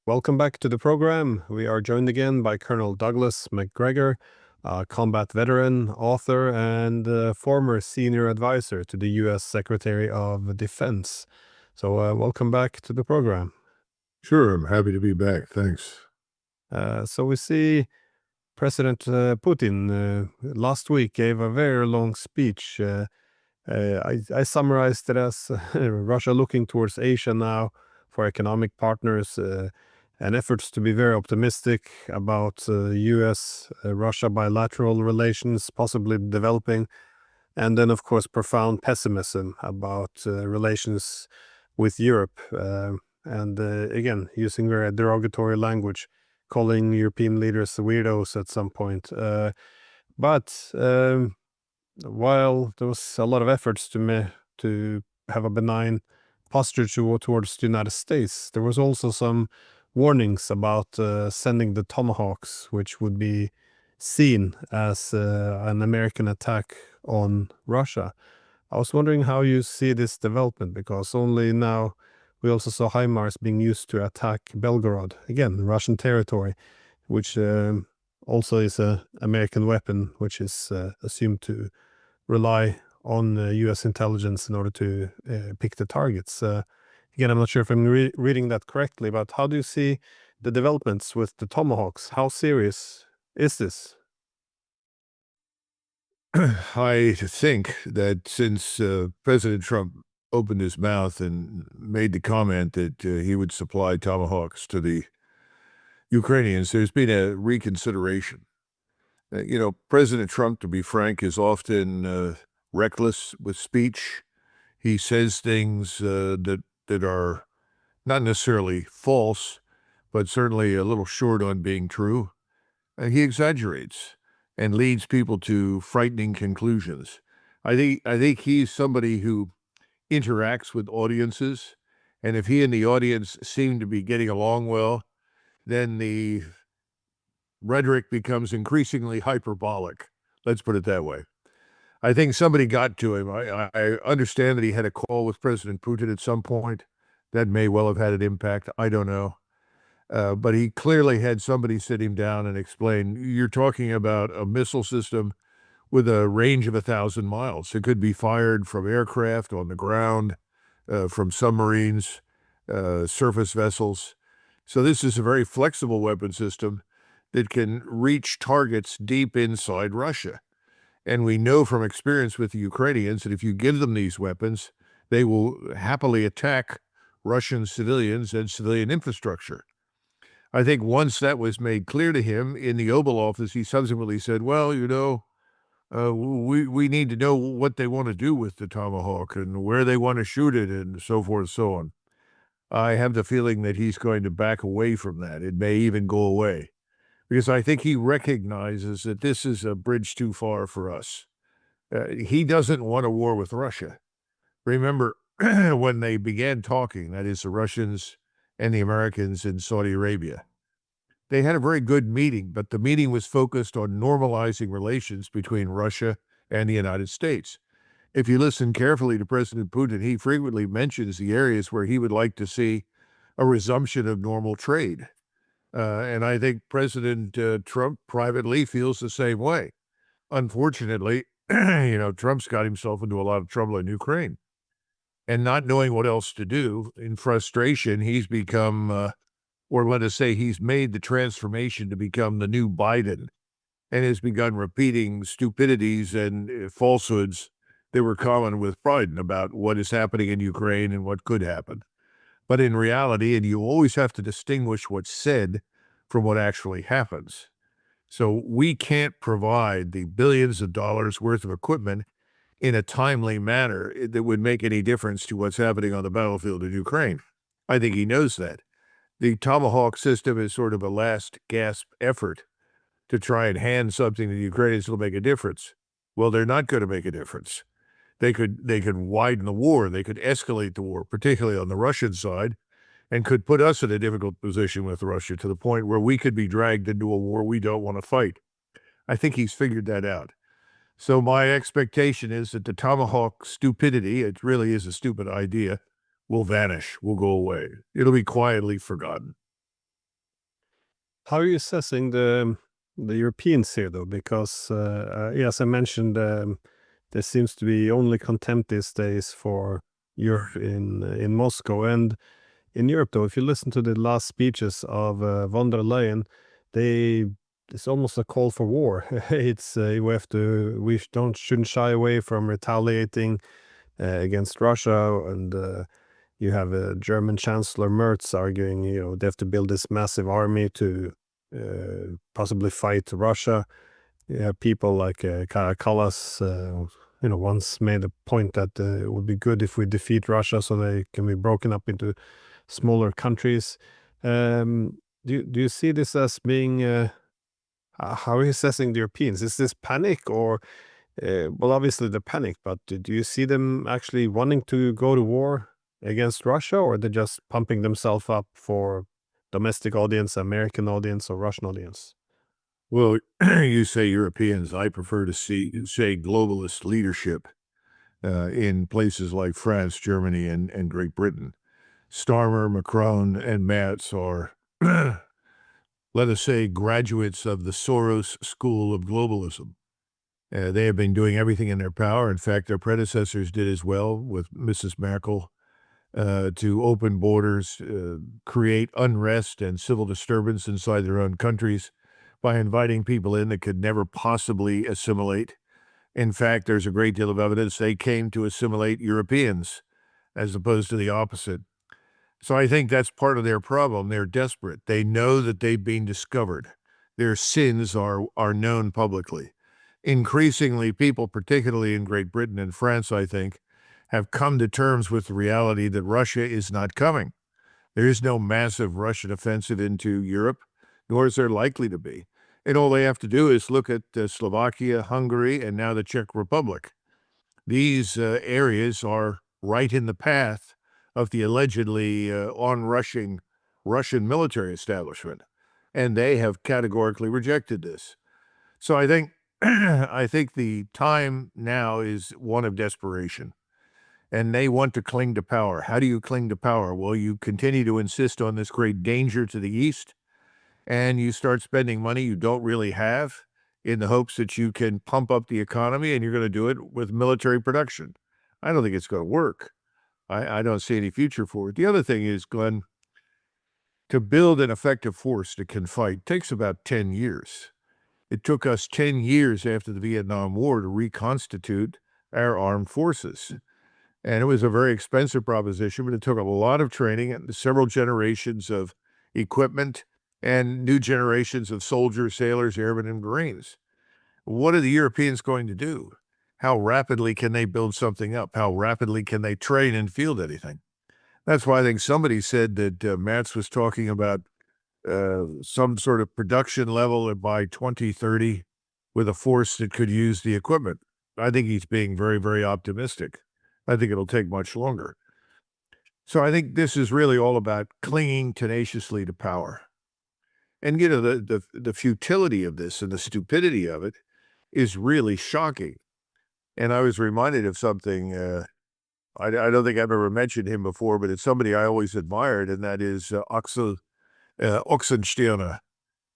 welcome back to the program. We are joined again by Colonel Douglas Macgregor, a combat veteran, author, and former senior advisor to the U.S. Secretary of Defense. So welcome back to the program. Sure, I'm happy to be back. Thanks. So we see President Putin last week gave a very long speech. I summarized it as Russia looking towards Asia now for economic partners and efforts to be very optimistic about US-Russia bilateral relations possibly developing, and then, of course, profound pessimism about relations with Europe. Again, using very derogatory language, calling European leaders weirdos at some point. But while there was a lot of efforts to have a benign posture towards the United States, there was also some warnings about sending the Tomahawks, which would be seen as an American attack on Russia. I was wondering how you see this development, because only now we also saw HIMARS being used to attack Belgorod, again, Russian territory, which also is an American weapon, which is assumed to rely on U.S. intelligence in order to pick the targets. Again, I'm not sure if I'm reading that correctly, but how do you see the developments with the Tomahawks? How serious is this? I think that since President Trump opened his mouth and made the comment that he would supply Tomahawks to the Ukrainians, there's been a reconsideration. President Trump, to be frank, is often reckless with speech. He says things that are not necessarily false, but certainly a little short on being true. He exaggerates and leads people to frightening conclusions. I think he's somebody who interacts with audiences, and if he and the audience seem to be getting along well, then the rhetoric becomes increasingly hyperbolic. Let's put it that way. I think somebody got to him. I understand that he had a call with President Putin at some point. That may well have had an impact. I don't know. But he clearly had somebody sit him down and explain, you're talking about a missile system with a range of 1,000 miles. It could be fired from aircraft, on the ground, from submarines, surface vessels. So this is a very flexible weapon system that can reach targets deep inside Russia. And we know from experience with the Ukrainians that if you give them these weapons, they will happily attack Russian civilians and civilian infrastructure. I think once that was made clear to him in the Oval Office, he subsequently said, well, we need to know what they want to do with the Tomahawk and where they want to shoot it and so forth and so on. I have the feeling that he's going to back away from that. It may even go away, because I think he recognizes that this is a bridge too far for us. He doesn't want a war with Russia. Remember, when they began talking, that is the Russians and the Americans in Saudi Arabia, they had a very good meeting, but the meeting was focused on normalizing relations between Russia and the United States. If you listen carefully to President Putin, he frequently mentions the areas where he would like to see a resumption of normal trade. And I think President Trump privately feels the same way. Unfortunately, Trump's got himself into a lot of trouble in Ukraine. And not knowing what else to do, in frustration, he's become, or let us say he's made the transformation to become the new Biden, and has begun repeating stupidities and falsehoods that were common with Biden about what is happening in Ukraine and what could happen. But in reality, and you always have to distinguish what's said from what actually happens. So we can't provide the billions of dollars worth of equipment in a timely manner that would make any difference to what's happening on the battlefield in Ukraine. I think he knows that. The Tomahawk system is sort of a last gasp effort to try and hand something to the Ukrainians that'll make a difference. Well, they're not going to make a difference. They could widen the war. They could escalate the war, particularly on the Russian side, and could put us in a difficult position with Russia to the point where we could be dragged into a war we don't want to fight. I think he's figured that out. So my expectation is that the Tomahawk stupidity, it really is a stupid idea, will vanish, will go away. It'll be quietly forgotten. How are you assessing the Europeans here, though? Because, as I mentioned, there seems to be only contempt these days for Europe in Moscow. And in Europe, though, if you listen to the last speeches of von der Leyen, they it's almost a call for war. It's shouldn't shy away from retaliating against Russia, and you have German Chancellor Merz arguing, they have to build this massive army to possibly fight Russia. You have people like Kaja Kallas, once made a point that it would be good if we defeat Russia so they can be broken up into smaller countries. Do you see this as being how are you assessing the Europeans? Is this panic or well, obviously the panic, but do you see them actually wanting to go to war against Russia, or they're just pumping themselves up for domestic audience, American audience, or Russian audience? Well, you say Europeans. I prefer to say globalist leadership in places like France, Germany, and Great Britain. Starmer, Macron, and Merz are, let us say, graduates of the Soros school of globalism. They have been doing everything in their power. In fact, their predecessors did as well with Mrs. Merkel to open borders, create unrest and civil disturbance inside their own countries by inviting people in that could never possibly assimilate. In fact, there's a great deal of evidence they came to assimilate Europeans as opposed to the opposite. So I think that's part of their problem. They're desperate. They know that they've been discovered. Their sins are known publicly. Increasingly, people, particularly in Great Britain and France, I think, have come to terms with the reality that Russia is not coming. There is no massive Russian offensive into Europe, nor is there likely to be. And all they have to do is look at Slovakia, Hungary, and now the Czech Republic. These areas are right in the path of the allegedly on-rushing Russian military establishment, and they have categorically rejected this. So I think I think the time now is one of desperation, and they want to cling to power. How do you cling to power? Well, you continue to insist on this great danger to the east, and you start spending money you don't really have in the hopes that you can pump up the economy, and you're going to do it with military production. I don't think it's going to work. I don't see any future for it. The other thing is, Glenn, to build an effective force that can fight takes about 10 years. It took us 10 years after the Vietnam War to reconstitute our armed forces. And it was a very expensive proposition, but it took a lot of training and several generations of equipment and new generations of soldiers, sailors, airmen, and Marines. What are the Europeans going to do? How rapidly can they build something up? How rapidly can they train and field anything? That's why I think somebody said that Matz was talking about some sort of production level by 2030 with a force that could use the equipment. I think he's being very, very optimistic. I think it'll take much longer. So I think this is really all about clinging tenaciously to power. And, the futility of this and the stupidity of it is really shocking. And I was reminded of something, I don't think I've ever mentioned him before, but it's somebody I always admired, and that is Axel Oxenstierna.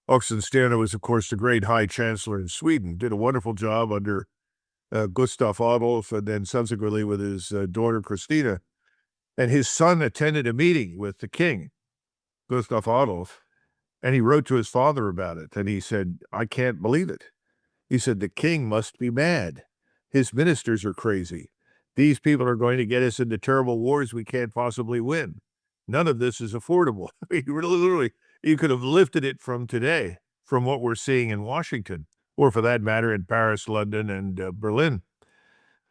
Oxenstierna was, of course, the great High Chancellor in Sweden, did a wonderful job under Gustav Adolf, and then subsequently with his daughter Christina. And his son attended a meeting with the king, Gustav Adolf, and he wrote to his father about it. And he said, I can't believe it. He said, the king must be mad. His ministers are crazy. These people are going to get us into terrible wars we can't possibly win. None of this is affordable. Literally, you could have lifted it from today, from what we're seeing in Washington, or for that matter, in Paris, London, and Berlin.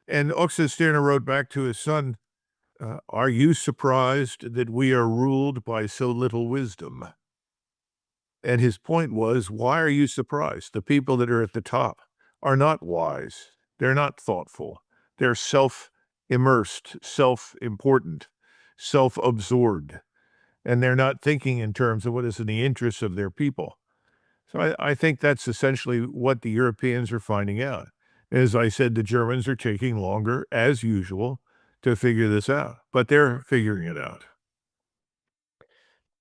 And Oxenstierna wrote back to his son, are you surprised that we are ruled by so little wisdom? And his point was, why are you surprised? The people that are at the top are not wise. They're not thoughtful. They're self-immersed, self-important, self-absorbed, and they're not thinking in terms of what is in the interests of their people. So I think that's essentially what the Europeans are finding out. As I said, the Germans are taking longer, as usual, to figure this out, but they're figuring it out.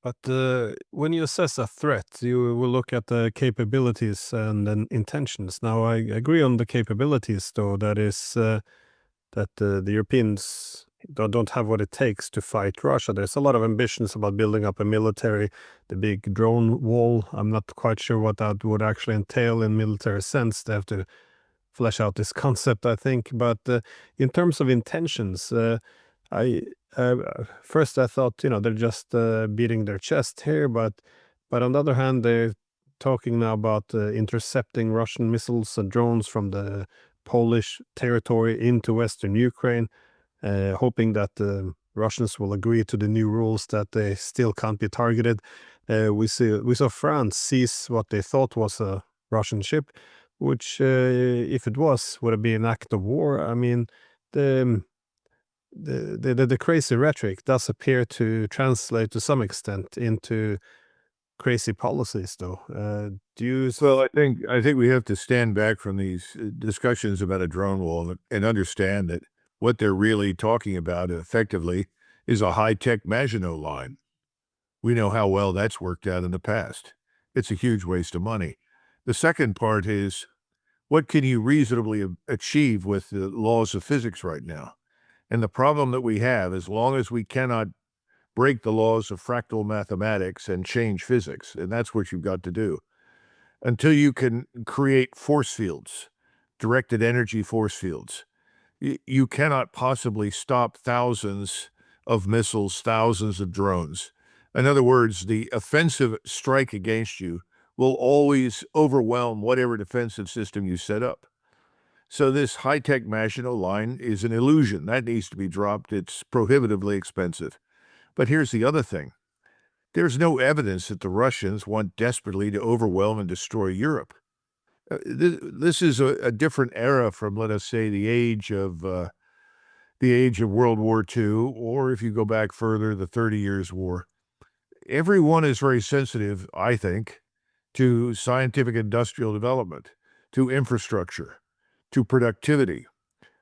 But when you assess a threat, you will look at the capabilities and then intentions. Now, I agree on the capabilities, though, that is that the Europeans don't have what it takes to fight Russia. There's a lot of ambitions about building up a military, the big drone wall. I'm not quite sure what that would actually entail in military sense. They have to flesh out this concept, I think. But in terms of intentions, I first I thought, they're just beating their chest here, but on the other hand, they're talking now about intercepting Russian missiles and drones from the Polish territory into Western Ukraine, hoping that the Russians will agree to the new rules that they still can't be targeted. We saw France seize what they thought was a Russian ship, which, if it was, would have been an act of war. I mean, the the crazy rhetoric does appear to translate to some extent into crazy policies, though. Do you? Well, I think we have to stand back from these discussions about a drone wall and understand that what they're really talking about effectively is a high-tech Maginot Line. We know how well that's worked out in the past. It's a huge waste of money. The second part is, what can you reasonably achieve with the laws of physics right now? And the problem that we have, as long as we cannot break the laws of fractal mathematics and change physics, and that's what you've got to do, until you can create force fields, directed energy force fields, you cannot possibly stop thousands of missiles, thousands of drones. In other words, the offensive strike against you will always overwhelm whatever defensive system you set up. So this high-tech Maginot Line is an illusion. That needs to be dropped. It's prohibitively expensive. But here's the other thing. There's no evidence that the Russians want desperately to overwhelm and destroy Europe. This is a different era from, let us say, the age of World War II, or if you go back further, the 30 Years' War. Everyone is very sensitive, I think, to scientific industrial development, to infrastructure, to productivity.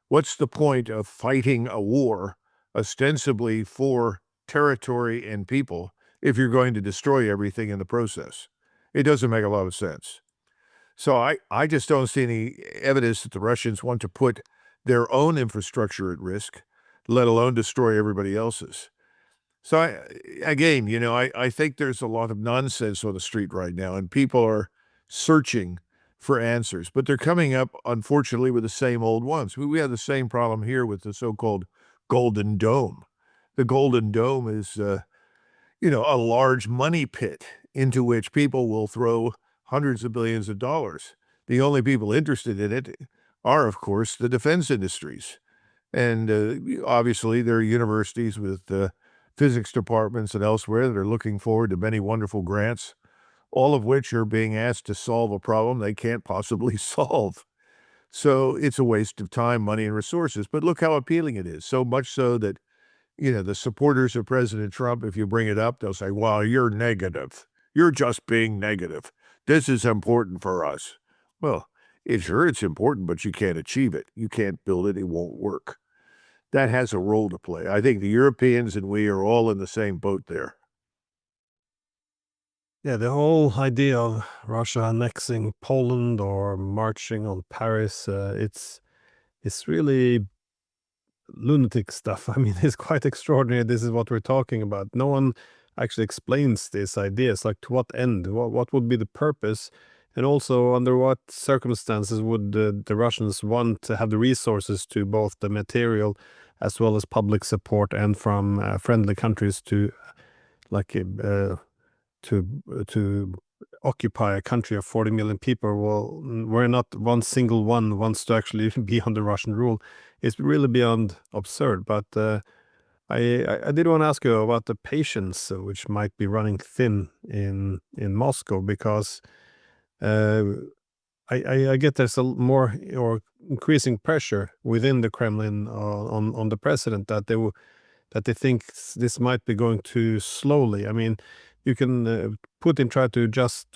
What's the point of fighting a war ostensibly for territory and people if you're going to destroy everything in the process? It doesn't make a lot of sense. So I just don't see any evidence that the Russians want to put their own infrastructure at risk, let alone destroy everybody else's. So I think there's a lot of nonsense on the street right now, and people are searching for answers, but they're coming up, unfortunately, with the same old ones. We have the same problem here with the so-called Golden Dome. The Golden Dome is, a large money pit into which people will throw hundreds of billions of dollars. The only people interested in it are, of course, the defense industries. And obviously, there are universities with physics departments and elsewhere that are looking forward to many wonderful grants, all of which are being asked to solve a problem they can't possibly solve. So it's a waste of time, money, and resources. But look how appealing it is, so much so that, the supporters of President Trump, if you bring it up, they'll say, well, you're negative. You're just being negative. This is important for us. Well, it's important, but you can't achieve it. You can't build it. It won't work. That has a role to play. I think the Europeans and we are all in the same boat there. Yeah, the whole idea of Russia annexing Poland or marching on Paris, it's really lunatic stuff. I mean, it's quite extraordinary. This is what we're talking about. No one actually explains these ideas, like to what end, what would be the purpose, and also under what circumstances would the Russians want to have the resources to both the material as well as public support and from friendly countries to like to occupy a country of 40 million people. Well, where not one single one wants to actually be under Russian rule. It's really beyond absurd. But I did want to ask you about the patience, which might be running thin in Moscow, because uh, I get there's a more or increasing pressure within the Kremlin on the president that they think this might be going too slowly. I mean, you can Putin tried to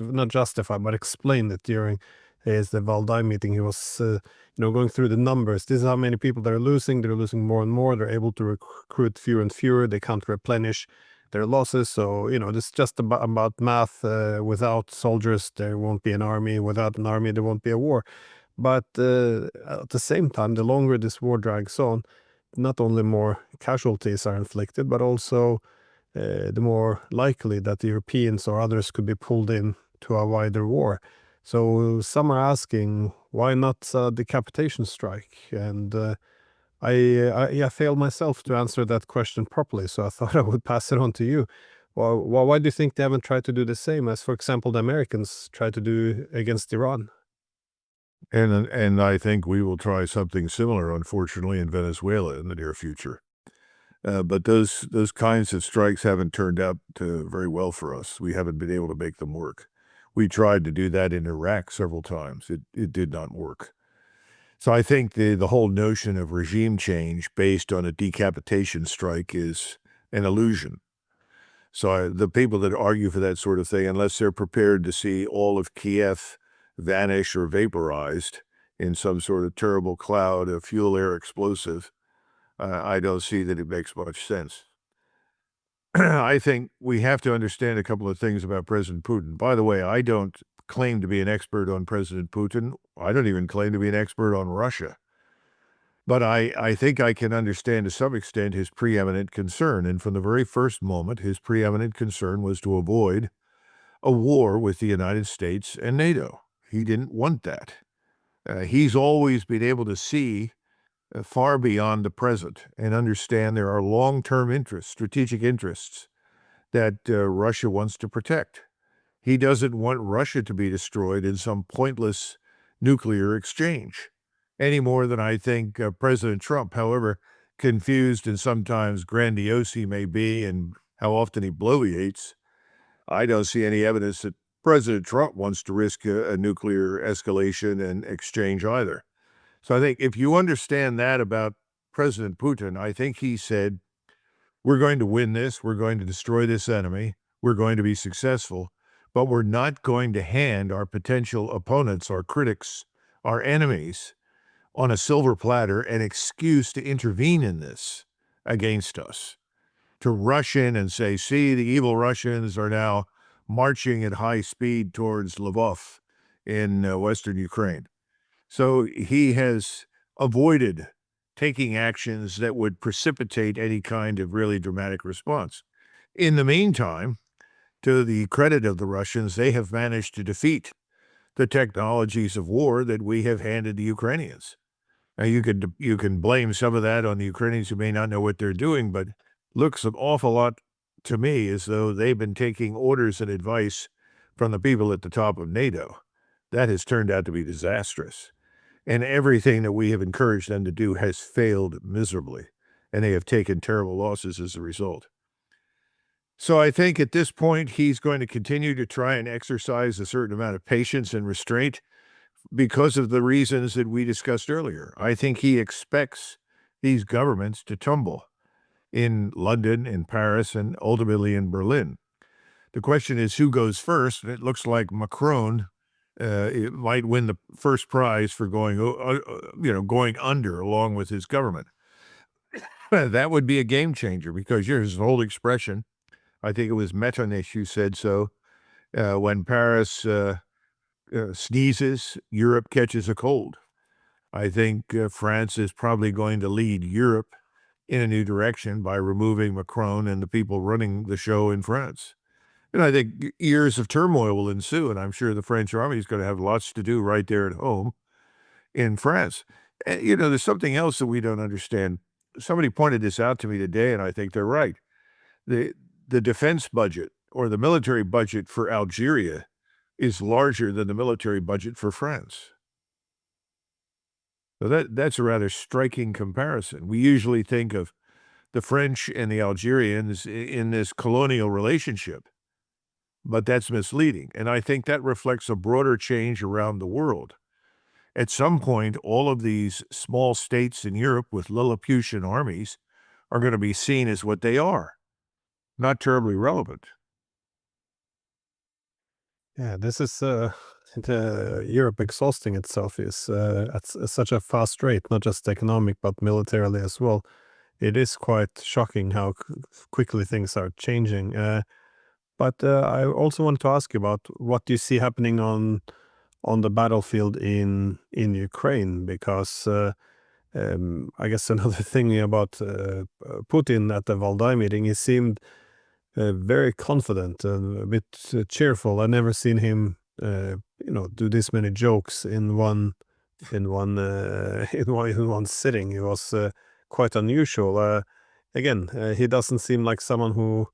not justify but explain it during the Valdai meeting. He was going through the numbers. This is how many people they're losing. They're losing more and more. They're able to recruit fewer and fewer. They can't replenish. their losses. So, it's just about math. Without soldiers, there won't be an army. Without an army, there won't be a war. But at the same time, the longer this war drags on, not only more casualties are inflicted, but also the more likely that the Europeans or others could be pulled in to a wider war. So some are asking, why not a decapitation strike? And I failed myself to answer that question properly, so I thought I would pass it on to you. Well, why do you think they haven't tried to do the same as, for example, the Americans tried to do against Iran? And I think we will try something similar, unfortunately, in Venezuela in the near future. But those kinds of strikes haven't turned out very well for us. We haven't been able to make them work. We tried to do that in Iraq several times. It did not work. So I think the whole notion of regime change based on a decapitation strike is an illusion. So the people that argue for that sort of thing, unless they're prepared to see all of Kiev vanish or vaporized in some sort of terrible cloud of fuel air explosive, I don't see that it makes much sense. I think we have to understand a couple of things about President Putin. By the way, I don't claim to be an expert on President Putin. I don't even claim to be an expert on Russia. But I think I can understand to some extent his preeminent concern. And from the very first moment, his preeminent concern was to avoid a war with the United States and NATO. He didn't want that. He's always been able to see far beyond the present and understand there are long-term interests, strategic interests that Russia wants to protect. He doesn't want Russia to be destroyed in some pointless nuclear exchange any more than I think President Trump, however confused and sometimes grandiose he may be and how often he bloviates, I don't see any evidence that President Trump wants to risk a nuclear escalation and exchange either. So I think if you understand that about President Putin, I think he said, we're going to win this, we're going to destroy this enemy, we're going to be successful, but we're not going to hand our potential opponents, our critics, our enemies on a silver platter an excuse to intervene in this against us, to rush in and say, see, the evil Russians are now marching at high speed towards Lvov in western Ukraine. So he has avoided taking actions that would precipitate any kind of really dramatic response. In the meantime, to the credit of the Russians, they have managed to defeat the technologies of war that we have handed the Ukrainians. Now, you can blame some of that on the Ukrainians who may not know what they're doing, but looks an awful lot to me as though they've been taking orders and advice from the people at the top of NATO. That has turned out to be disastrous. And everything that we have encouraged them to do has failed miserably, and they have taken terrible losses as a result. So I think at this point, he's going to continue to try and exercise a certain amount of patience and restraint because of the reasons that we discussed earlier. I think he expects these governments to tumble in London, in Paris, and ultimately in Berlin. The question is who goes first, and it looks like Macron it might win the first prize for going under along with his government. That would be a game changer because there's an old expression, I think it was Metternich who said so, when Paris sneezes, Europe catches a cold. I think France is probably going to lead Europe in a new direction by removing Macron and the people running the show in France. And I think years of turmoil will ensue, and I'm sure the French army is going to have lots to do right there at home in France. And, there's something else that we don't understand. Somebody pointed this out to me today, and I think they're right. The defense budget or the military budget for Algeria is larger than the military budget for France. So that's a rather striking comparison. We usually think of the French and the Algerians in this colonial relationship, but that's misleading. And I think that reflects a broader change around the world. At some point, all of these small states in Europe with Lilliputian armies are going to be seen as what they are, not terribly relevant. Yeah, this is Europe exhausting itself is at such a fast rate, not just economic, but militarily as well. it is quite shocking how quickly things are changing. But I also want to ask you about what do you see happening on the battlefield in Ukraine, because I guess another thing about Putin at the Valdai meeting, he seemed very confident and a bit cheerful. I never seen him, do this many jokes in one in one sitting. It was quite unusual. Again, he doesn't seem like someone who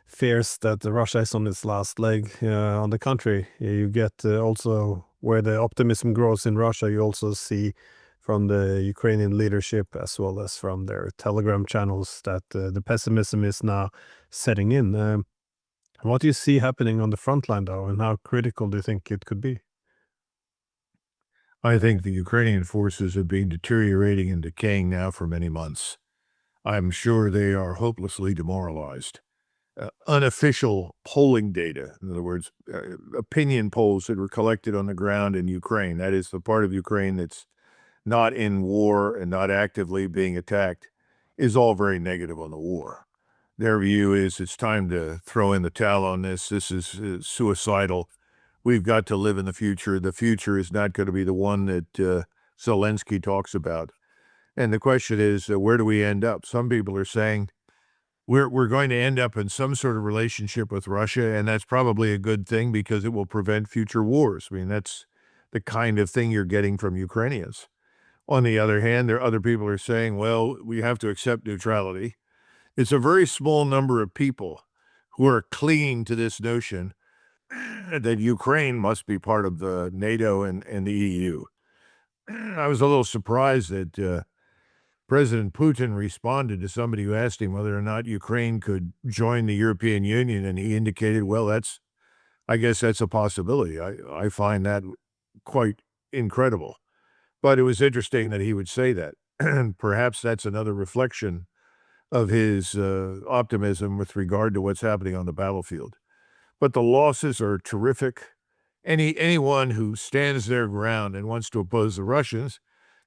fears that Russia is on its last leg. On the contrary, you get also where the optimism grows in Russia, you also see from the Ukrainian leadership as well as from their Telegram channels that the pessimism is now setting in. What do you see happening on the front line, though, and how critical do you think it could be? I think the Ukrainian forces have been deteriorating and decaying now for many months. I'm sure they are hopelessly demoralized. Unofficial polling data, in other words, opinion polls that were collected on the ground in Ukraine, that is the part of Ukraine that's not in war and not actively being attacked, is all very negative on the war. Their view is it's time to throw in the towel on this. This is suicidal. We've got to live in the future. The future is not going to be the one that Zelensky talks about. And the question is, where do we end up? Some people are saying we're going to end up in some sort of relationship with Russia, and that's probably a good thing because it will prevent future wars. I mean, that's the kind of thing you're getting from Ukrainians. On the other hand, there are other people who are saying, well, we have to accept neutrality. It's a very small number of people who are clinging to this notion that Ukraine must be part of the NATO and the EU. I was a little surprised that President Putin responded to somebody who asked him whether or not Ukraine could join the European Union, and he indicated, well, I guess that's a possibility. I find that quite incredible. But it was interesting that he would say that. And perhaps that's another reflection of his optimism with regard to what's happening on the battlefield. But the losses are terrific. Anyone who stands their ground and wants to oppose the Russians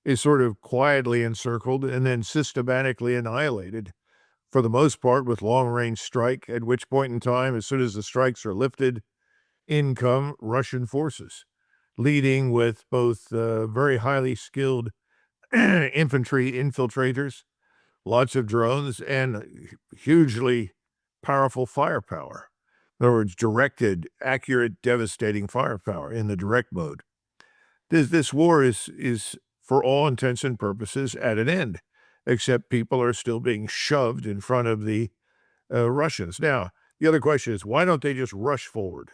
is sort of quietly encircled and then systematically annihilated, for the most part with long-range strike, at which point in time, as soon as the strikes are lifted, in come Russian forces, leading with both very highly skilled infantry infiltrators, lots of drones, and hugely powerful firepower. In other words, directed, accurate, devastating firepower in the direct mode. This war is, for all intents and purposes, at an end, except people are still being shoved in front of the Russians. Now, the other question is, why don't they just rush forward?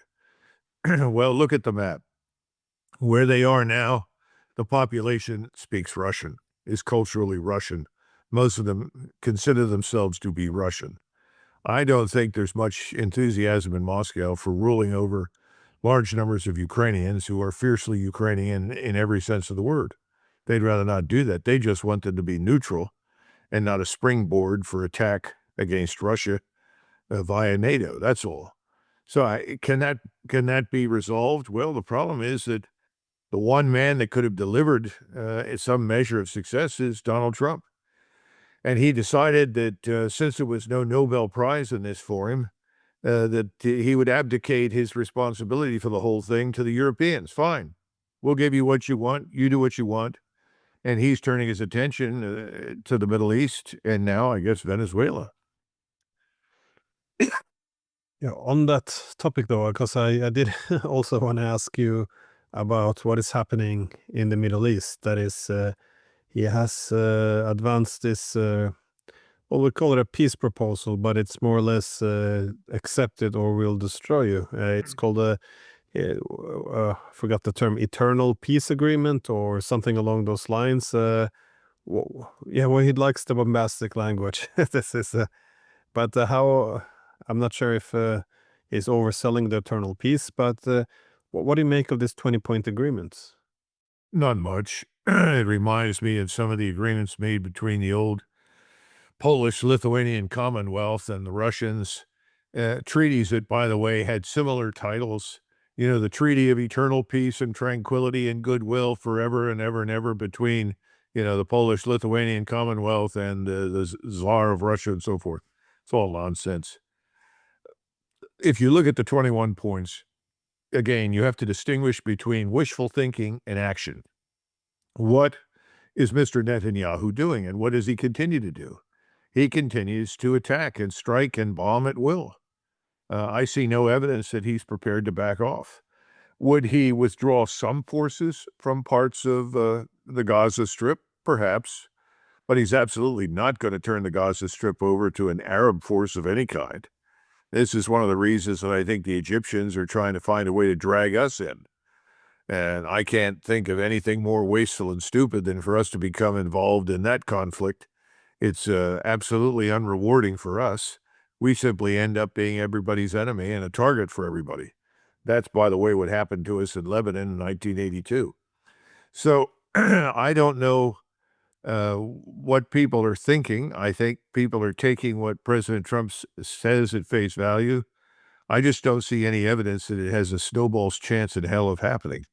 Well, look at the map. Where they are now, the population speaks Russian, is culturally Russian. Most of them consider themselves to be Russian. I don't think there's much enthusiasm in Moscow for ruling over large numbers of Ukrainians who are fiercely Ukrainian in every sense of the word. They'd rather not do that. They just want them to be neutral and not a springboard for attack against Russia via NATO. That's all. So can that be resolved? Well, the problem is that the one man that could have delivered some measure of success is Donald Trump. And he decided that since there was no Nobel Prize in this for him, that he would abdicate his responsibility for the whole thing to the Europeans. Fine. We'll give you what you want. You do what you want. And he's turning his attention to the Middle East and now, I guess, Venezuela. Yeah, on that topic though, because I did also want to ask you about what is happening in the Middle East. That is, he has advanced this, well, we call it a peace proposal, but it's more or less accepted or will destroy you. It's called forgot the term, eternal peace agreement or something along those lines. Yeah, well, he likes the bombastic language. This is, but how? I'm not sure if he's overselling the eternal peace, but what do you make of this 20-point agreement? Not much. It reminds me of some of the agreements made between the old Polish-Lithuanian Commonwealth and the Russians. Treaties that, by the way, had similar titles. You know, the Treaty of Eternal Peace and Tranquility and Goodwill forever and ever and ever between the Polish-Lithuanian Commonwealth and the Tsar of Russia and so forth. It's all nonsense. If you look at the 21 points, again, you have to distinguish between wishful thinking and action. What is Mr. Netanyahu doing, and what does he continue to do? He continues to attack and strike and bomb at will. I see no evidence that he's prepared to back off. Would he withdraw some forces from parts of the Gaza Strip? Perhaps. But he's absolutely not going to turn the Gaza Strip over to an Arab force of any kind. This is one of the reasons that I think the Egyptians are trying to find a way to drag us in. And I can't think of anything more wasteful and stupid than for us to become involved in that conflict. It's absolutely unrewarding for us. We simply end up being everybody's enemy and a target for everybody. That's, by the way, what happened to us in Lebanon in 1982. So I don't know what people are thinking. I think people are taking what President Trump says at face value. I just don't see any evidence that it has a snowball's chance in hell of happening.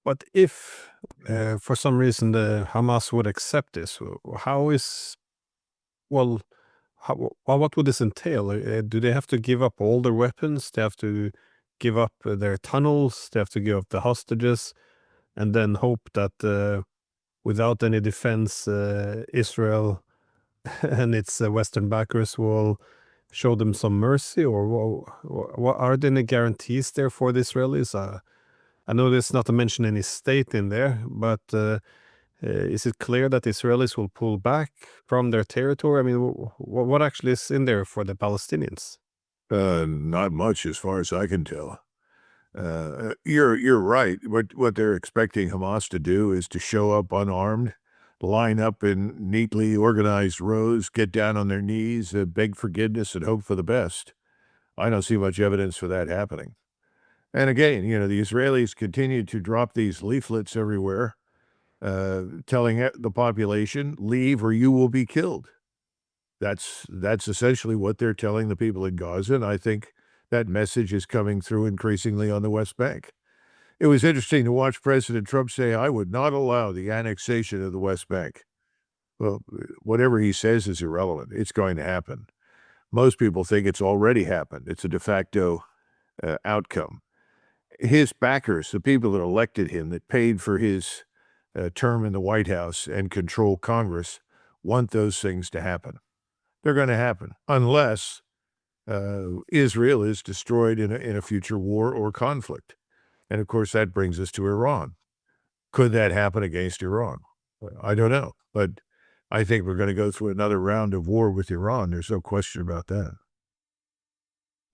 But if, for some reason, the Hamas would accept this, well, what would this entail? Do they have to give up all their weapons? They have to give up their tunnels? They have to give up the hostages? And then hope that without any defense, Israel and its Western backers will show them some mercy? Or what are there any guarantees there for the Israelis? I know there's not to mention any state in there, but is it clear that the Israelis will pull back from their territory? I mean, what actually is in there for the Palestinians? Not much, as far as I can tell. You're right. What they're expecting Hamas to do is to show up unarmed, line up in neatly organized rows, get down on their knees, beg forgiveness, and hope for the best. I don't see much evidence for that happening. And again, the Israelis continue to drop these leaflets everywhere, telling the population, leave or you will be killed. That's essentially what they're telling the people in Gaza, and I think that message is coming through increasingly on the West Bank. It was interesting to watch President Trump say, I would not allow the annexation of the West Bank. Well, whatever he says is irrelevant. It's going to happen. Most people think it's already happened. It's a de facto outcome. His backers, the people that elected him, that paid for his term in the White House and control Congress, want those things to happen. They're going to happen unless Israel is destroyed in a future war or conflict. And of course, that brings us to Iran. Could that happen against Iran? I don't know. But I think we're going to go through another round of war with Iran. There's no question about that.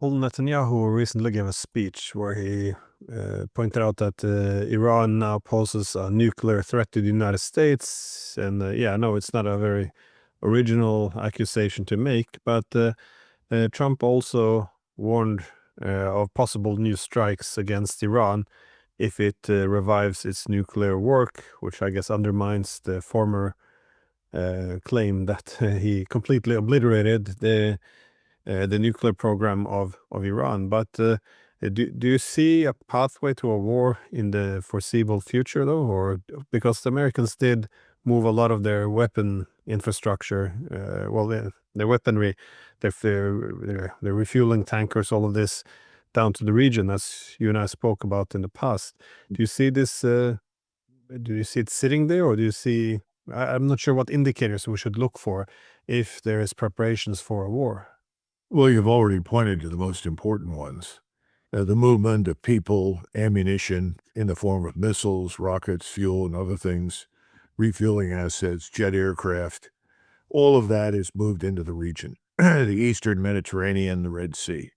Well, Netanyahu recently gave a speech where he pointed out that Iran now poses a nuclear threat to the United States. And yeah, no, it's not a very original accusation to make, but Trump also warned of possible new strikes against Iran if it revives its nuclear work, which I guess undermines the former claim that he completely obliterated the nuclear program of Iran. But do you see a pathway to a war in the foreseeable future, though? Or because the Americans did move a lot of their weapon infrastructure, their weaponry, their refueling tankers, all of this down to the region, as you and I spoke about in the past. Do you see this? Do you see it sitting there, or do you see? I'm not sure what indicators we should look for if there is preparations for a war. Well, you've already pointed to the most important ones. The movement of people, ammunition in the form of missiles, rockets, fuel, and other things, refueling assets, jet aircraft, all of that is moved into the region, the Eastern Mediterranean, the Red Sea.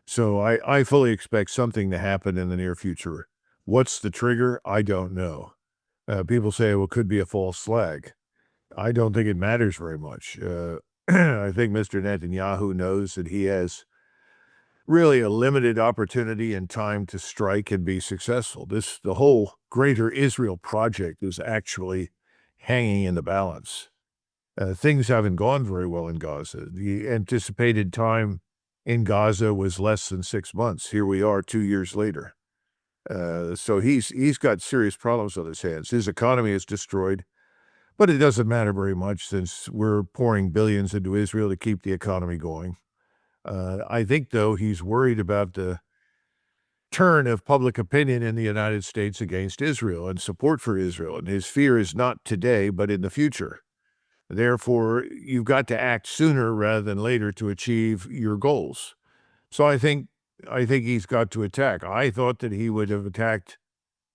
So I fully expect something to happen in the near future. What's the trigger? I don't know. People say, well, it could be a false flag. I don't think it matters very much. I think Mr. Netanyahu knows that he has really a limited opportunity and time to strike and be successful. The whole greater Israel project is actually hanging in the balance. Things haven't gone very well in Gaza. The anticipated time in Gaza was less than 6 months. Here we are 2 years later. So he's got serious problems on his hands. His economy is destroyed, but it doesn't matter very much since we're pouring billions into Israel to keep the economy going. I think, though, he's worried about the turn of public opinion in the United States against Israel and support for Israel. And his fear is not today, but in the future. Therefore, you've got to act sooner rather than later to achieve your goals. So I think he's got to attack. I thought that he would have attacked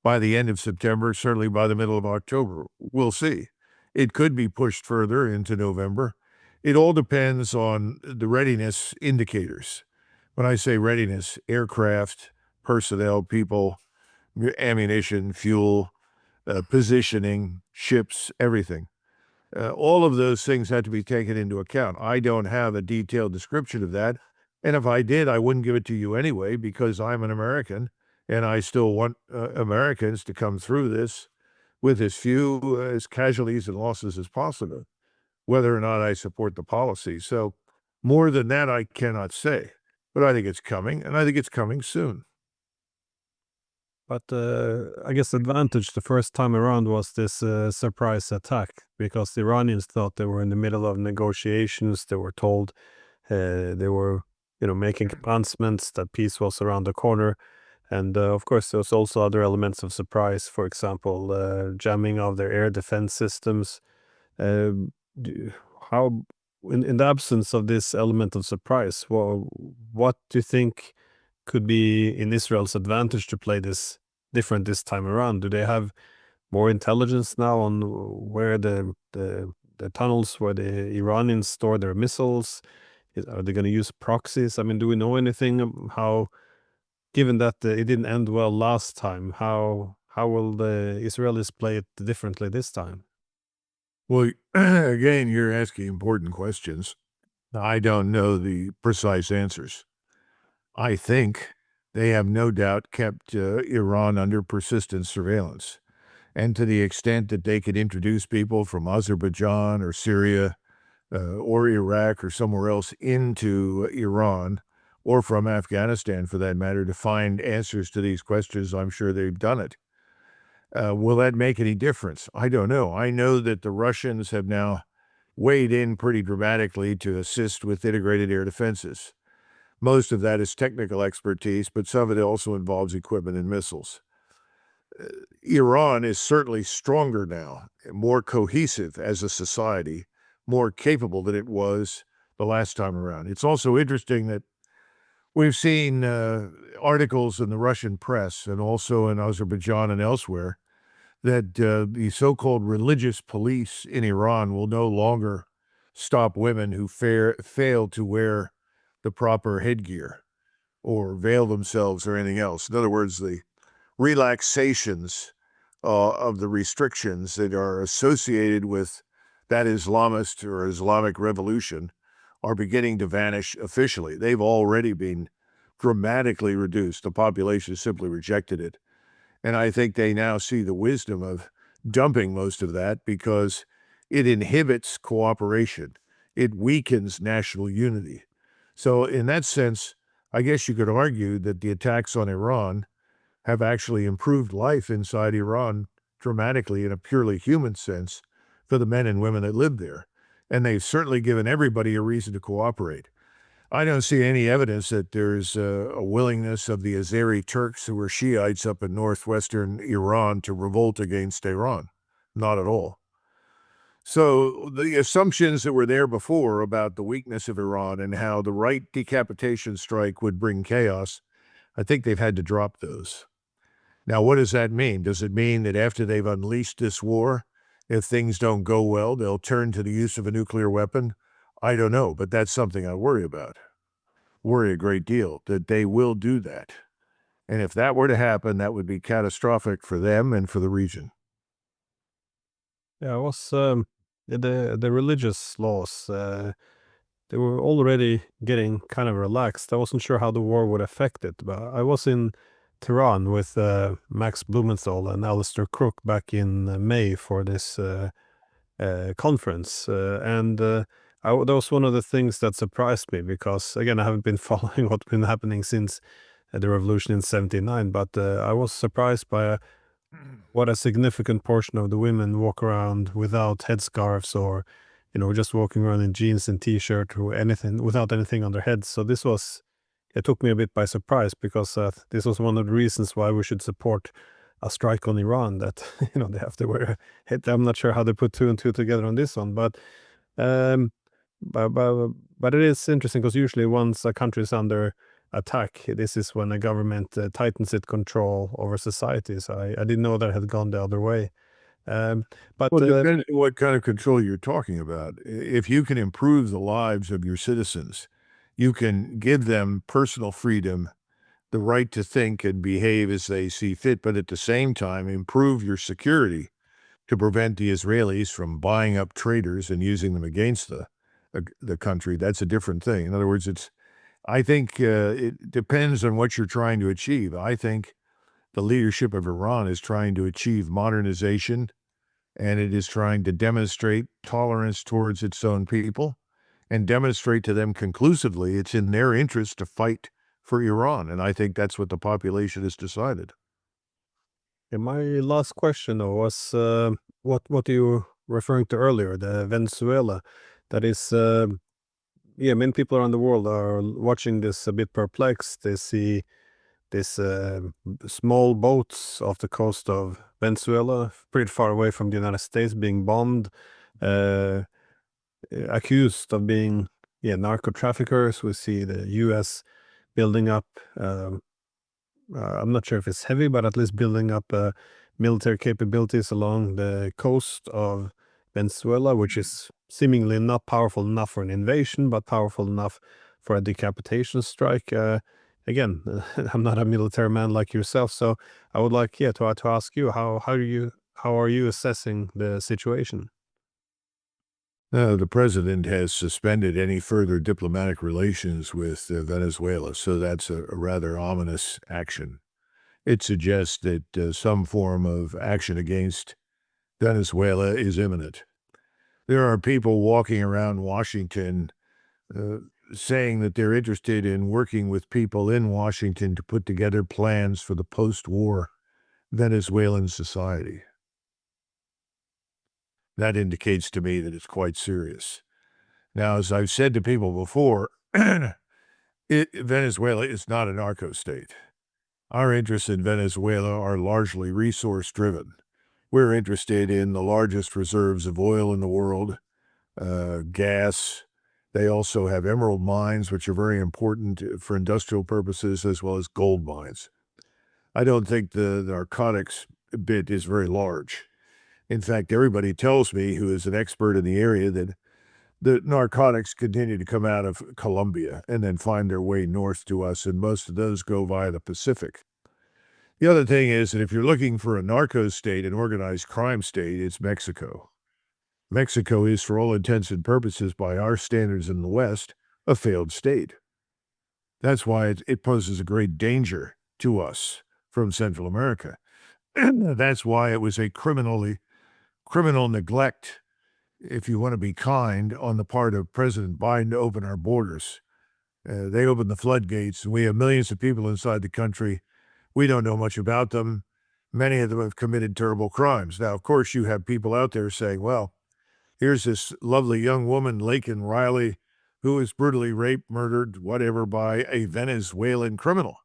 by the end of September, certainly by the middle of October. We'll see. It could be pushed further into November. It all depends on the readiness indicators. When I say readiness, aircraft, personnel, people, ammunition, fuel, positioning, ships, everything. All of those things had to be taken into account. I don't have a detailed description of that. And if I did, I wouldn't give it to you anyway, because I'm an American and I still want Americans to come through this with as few as casualties and losses as possible, whether or not I support the policy. So more than that, I cannot say. But I think it's coming, and I think it's coming soon. But I guess the advantage the first time around was this surprise attack because the Iranians thought they were in the middle of negotiations. They were told they were, making announcements that peace was around the corner. And of course, there was also other elements of surprise. For example, jamming of their air defense systems. Um, do- how, in the absence of this element of surprise, well, what do you think could be in Israel's advantage to play this different this time around? Do they have more intelligence now on where the tunnels where the Iranians store their missiles? Are they going to use proxies? I mean, do we know anything how, given that it didn't end well last time, how will the Israelis play it differently this time? Well, again, you're asking important questions. I don't know the precise answers. I think they have no doubt kept Iran under persistent surveillance. And to the extent that they could introduce people from Azerbaijan or Syria or Iraq or somewhere else into Iran, or from Afghanistan for that matter, to find answers to these questions, I'm sure they've done it. Will that make any difference? I don't know. I know that the Russians have now weighed in pretty dramatically to assist with integrated air defenses. Most of that is technical expertise, but some of it also involves equipment and missiles. Iran is certainly stronger now, more cohesive as a society, more capable than it was the last time around. It's also interesting that we've seen articles in the Russian press and also in Azerbaijan and elsewhere that the so-called religious police in Iran will no longer stop women who fail to wear the proper headgear or veil themselves or anything else. In other words, the relaxations of the restrictions that are associated with that Islamist or Islamic revolution are beginning to vanish officially. They've already been dramatically reduced. The population simply rejected it. And I think they now see the wisdom of dumping most of that because it inhibits cooperation. It weakens national unity. So in that sense, I guess you could argue that the attacks on Iran have actually improved life inside Iran dramatically in a purely human sense for the men and women that live there. And they've certainly given everybody a reason to cooperate. I don't see any evidence that there's a willingness of the Azeri Turks who are Shiites up in northwestern Iran to revolt against Iran. Not at all. So the assumptions that were there before about the weakness of Iran and how the right decapitation strike would bring chaos, I think they've had to drop those. Now, what does that mean? Does it mean that after they've unleashed this war, if things don't go well, they'll turn to the use of a nuclear weapon? I don't know, but that's something I worry about. Worry a great deal that they will do that. And if that were to happen, that would be catastrophic for them and for the region. Yeah, it was the religious laws. They were already getting kind of relaxed. I wasn't sure how the war would affect it, but I was in Tehran with Max Blumenthal and Alistair Crook back in May for this conference, and that was one of the things that surprised me because again I haven't been following what's been happening since the revolution in 79. But I was surprised by what a significant portion of the women walk around without headscarves or, just walking around in jeans and t-shirt or anything without anything on their heads. So it took me a bit by surprise because this was one of the reasons why we should support a strike on Iran, that, they have to wear a head. I'm not sure how they put two and two together on this one, um, but, but, but it is interesting because usually once a country is under attack, this is when a government tightens its control over society. So I didn't know that it had gone the other way. Um, but Well, depending on what kind of control you're talking about. If you can improve the lives of your citizens, you can give them personal freedom, the right to think and behave as they see fit, but at the same time, improve your security to prevent the Israelis from buying up traitors and using them against the country. That's a different thing. In other words, I think it depends on what you're trying to achieve. I think the leadership of Iran is trying to achieve modernization, and it is trying to demonstrate tolerance towards its own people and demonstrate to them conclusively it's in their interest to fight for Iran. And I think that's what the population has decided. my last question though was what you were referring to earlier, the Venezuela. That is, many people around the world are watching this a bit perplexed. They see these small boats off the coast of Venezuela, pretty far away from the United States, being bombed, uh, accused of being narco traffickers. We see the U.S. building up. I'm not sure if it's heavy, but at least building up military capabilities along the coast of Venezuela, which is seemingly not powerful enough for an invasion, but powerful enough for a decapitation strike. Again, I'm not a military man like yourself, so I would like, to ask you how are you assessing the situation? The president has suspended any further diplomatic relations with Venezuela, so that's a rather ominous action. It suggests that some form of action against Venezuela is imminent. There are people walking around Washington uh, saying that they're interested in working with people in Washington to put together plans for the post-war Venezuelan society. That indicates to me that it's quite serious. Now, as I've said to people before, Venezuela is not a narco state. Our interests in Venezuela are largely resource-driven. We're interested in the largest reserves of oil in the world, gas. They also have emerald mines, which are very important for industrial purposes, as well as gold mines. I don't think the narcotics bit is very large. In fact, everybody tells me, who is an expert in the area, that the narcotics continue to come out of Colombia and then find their way north to us, and most of those go via the Pacific. The other thing is that if you're looking for a narco state, an organized crime state, it's Mexico. Mexico is, for all intents and purposes, by our standards in the West, a failed state. That's why it poses a great danger to us from Central America. And that's why it was a criminal neglect, if you want to be kind, on the part of President Biden to open our borders. They opened the floodgates, and we have millions of people inside the country. We don't know much about them. Many of them have committed terrible crimes. Now, of course, you have people out there saying, well, here's this lovely young woman, Laken Riley, who was brutally raped, murdered, whatever, by a Venezuelan criminal,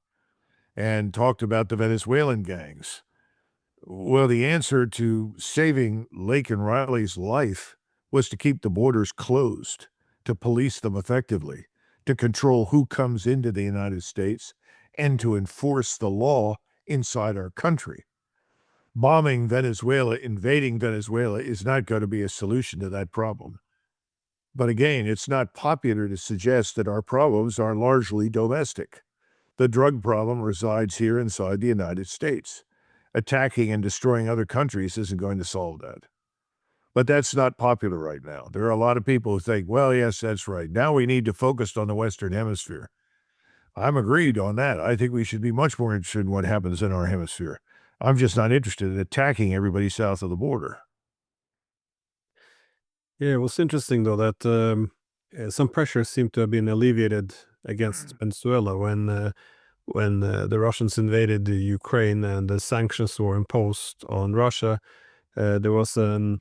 and talked about the Venezuelan gangs. Well, the answer to saving Laken Riley's life was to keep the borders closed, to police them effectively, to control who comes into the United States, and to enforce the law inside our country. Bombing Venezuela, invading Venezuela is not going to be a solution to that problem. But again, it's not popular to suggest that our problems are largely domestic. The drug problem resides here inside the United States. Attacking and destroying other countries isn't going to solve that. But that's not popular right now. There are a lot of people who think, well, yes, that's right. Now we need to focus on the Western Hemisphere. I'm agreed on that. I think we should be much more interested in what happens in our hemisphere. I'm just not interested in attacking everybody south of the border. Yeah, it was interesting though that some pressure seemed to have been alleviated against Venezuela when the Russians invaded the Ukraine and the sanctions were imposed on Russia, there was an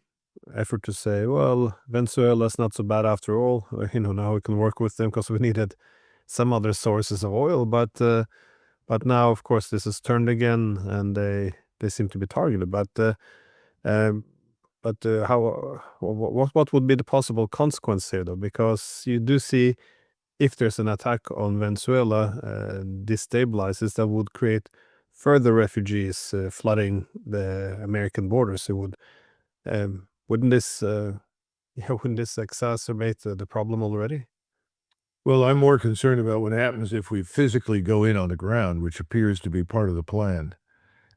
effort to say, well, Venezuela's not so bad after all. Now we can work with them because we needed some other sources of oil. But now, of course, this is turned again, and they seem to be targeted. Um, what would be the possible consequence here, though? Because you do see, if there's an attack on Venezuela, destabilizes, that would create further refugees flooding the American borders. It would wouldn't this wouldn't this exacerbate the problem already? Well, I'm more concerned about what happens if we physically go in on the ground, which appears to be part of the plan.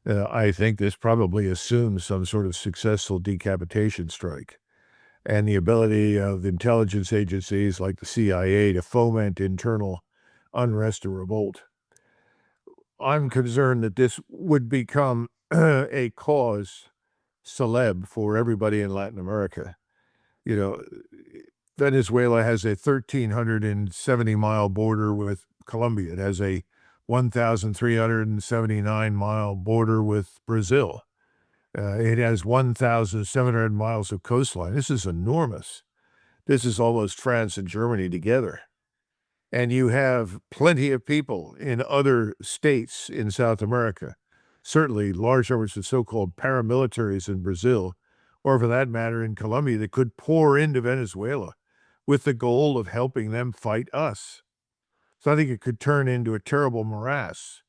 I think this probably assumes some sort of successful decapitation strike and the ability of intelligence agencies like the CIA to foment internal unrest or revolt. I'm concerned that this would become a cause celeb for everybody in Latin America. You know, Venezuela has a 1,370-mile border with Colombia. It has a 1,379-mile border with Brazil. It has 1,700 miles of coastline. This is enormous. This is almost France and Germany together. And you have plenty of people in other states in South America, certainly large numbers of so-called paramilitaries in Brazil, or for that matter in Colombia, that could pour into Venezuela with the goal of helping them fight us. So I think it could turn into a terrible morass.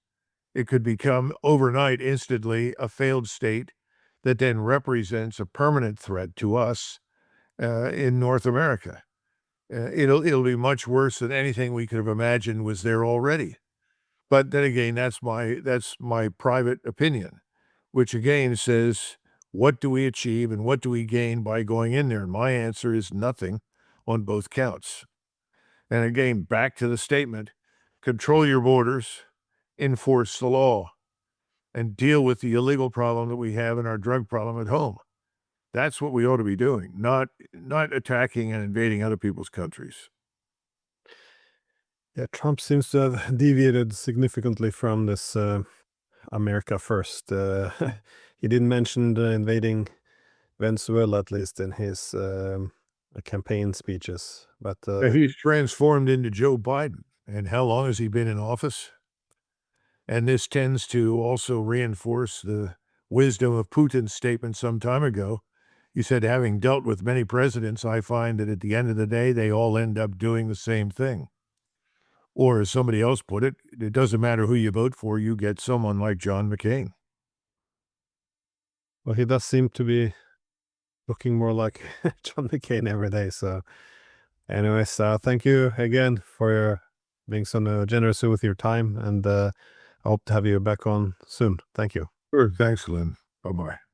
It could become overnight, instantly, a failed state that then represents a permanent threat to us in North America. It'll be much worse than anything we could have imagined was there already. But then again, that's my private opinion, which again says, what do we achieve and what do we gain by going in there? And my answer is nothing on both counts. And again, back to the statement, control your borders, enforce the law, and deal with the illegal problem that we have in our drug problem at home. That's what we ought to be doing, not attacking and invading other people's countries. Yeah, Trump seems to have deviated significantly from this America first. He didn't mention invading Venezuela, at least in his campaign speeches. But He's transformed into Joe Biden. And how long has he been in office? And this tends to also reinforce the wisdom of Putin's statement some time ago. He said, having dealt with many presidents, I find that at the end of the day, they all end up doing the same thing. Or as somebody else put it, it doesn't matter who you vote for, you get someone like John McCain. well, he does seem to be looking more like John McCain every day. So, anyways, thank you again for being so generous with your time, and I hope to have you back on soon. Thank you. Sure. Thanks, Lynn. Bye-bye.